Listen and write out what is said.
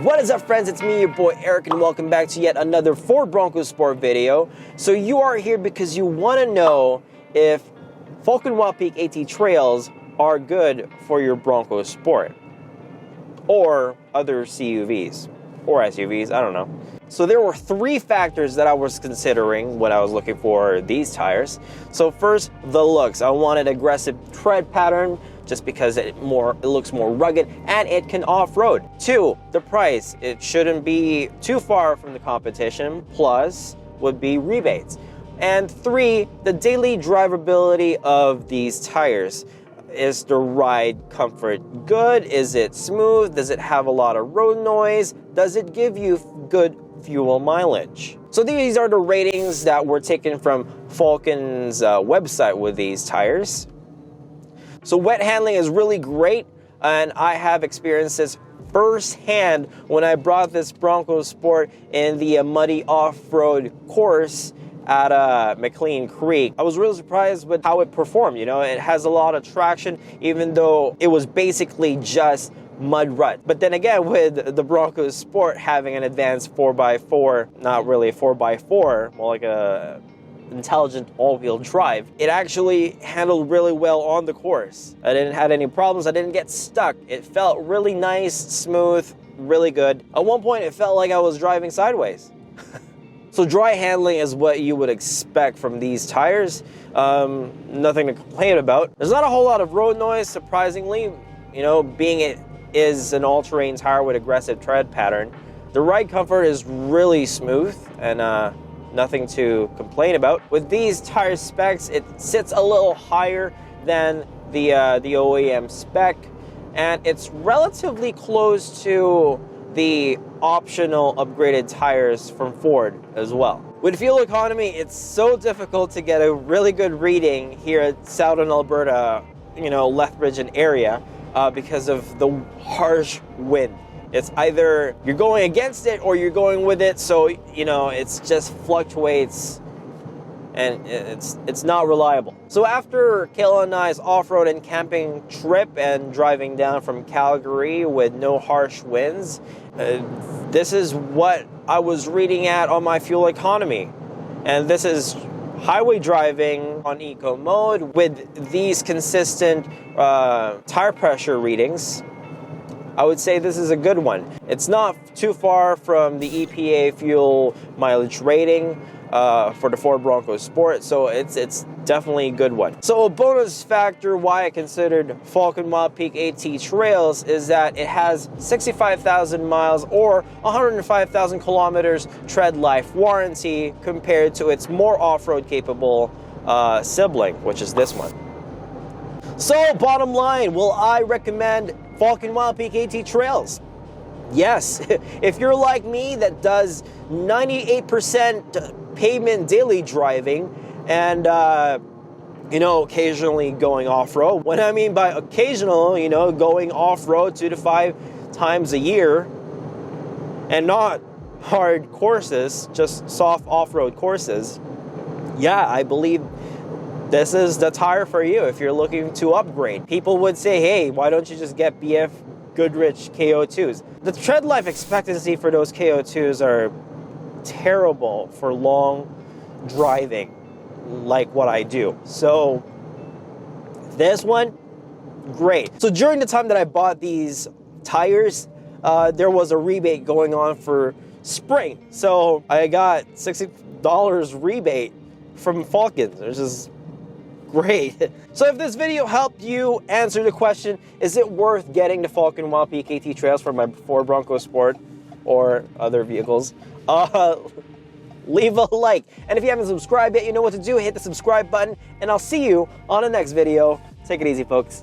What is up, friends? It's me, your boy Eric, and welcome back to yet another Ford Bronco Sport video. So you are here because you want to know if Falken Wildpeak AT trails are good for your Bronco Sport or other CUVs or SUVs, I don't know. So there were three factors that I was considering when I was looking for these tires. So first, the looks. I wanted aggressive tread pattern just because it looks more rugged and it can off-road. Two, the price. It shouldn't be too far from the competition, plus would be rebates. And three, the daily drivability of these tires. Is the ride comfort good? Is it smooth? Does it have a lot of road noise? Does it give you good fuel mileage? So these are the ratings that were taken from Falken's website with these tires. So wet handling is really great, and I have experienced this firsthand when I brought this Bronco Sport in the muddy off-road course at McLean Creek. I was really surprised with how it performed. You know, it has a lot of traction, even though it was basically just mud rut. But then again, with the Bronco Sport having an advanced 4x4, not really a 4x4, more like a intelligent all-wheel drive, it actually handled really well on the course. I didn't have any problems. I didn't get stuck. It felt really nice, smooth, really good. At one point, it felt like I was driving sideways. So dry handling is what you would expect from these tires. Nothing to complain about. There's not a whole lot of road noise, surprisingly. You know, being it is an all-terrain tire with aggressive tread pattern. The ride comfort is really smooth and nothing to complain about. With these tire specs, it sits a little higher than the OEM spec, and it's relatively close to the optional upgraded tires from Ford as well. With fuel economy, it's so difficult to get a really good reading here at Southern Alberta, you know, Lethbridge and area, because of the harsh wind. It's either you're going against it or you're going with it, so you know it's just fluctuates and it's not reliable. So after Kayla and I's off-road and camping trip and driving down from Calgary with no harsh winds, this is what I was reading at on my fuel economy. And this is highway driving on eco mode with these consistent tire pressure readings. I would say this is a good one. It's not too far from the EPA fuel mileage rating for the Ford Bronco Sport, so it's definitely a good one. So a bonus factor why I considered Falken Wildpeak AT trails is that it has 65,000 miles or 105,000 kilometers tread life warranty compared to its more off-road capable sibling, which is this one. So bottom line, will I recommend Falken Wildpeak AT trails? Yes. If you're like me that does 98% pavement daily driving and you know, occasionally going off-road. What I mean by occasional, you know, going off-road 2 to 5 times a year, and not hard courses, just soft off-road courses. Yeah, I believe this is the tire for you if you're looking to upgrade. People would say, hey, why don't you just get BF Goodrich KO2s? The tread life expectancy for those KO2s are terrible for long driving like what I do. So this one, great. So during the time that I bought these tires, there was a rebate going on for spring. So I got $60 rebate from Falken, which is great. So if this video helped you answer the question, is it worth getting the Falken Wildpeak AT trails for my Ford Bronco Sport or other vehicles? Leave a like. And if you haven't subscribed yet, you know what to do. Hit the subscribe button, and I'll see you on the next video. Take it easy, folks.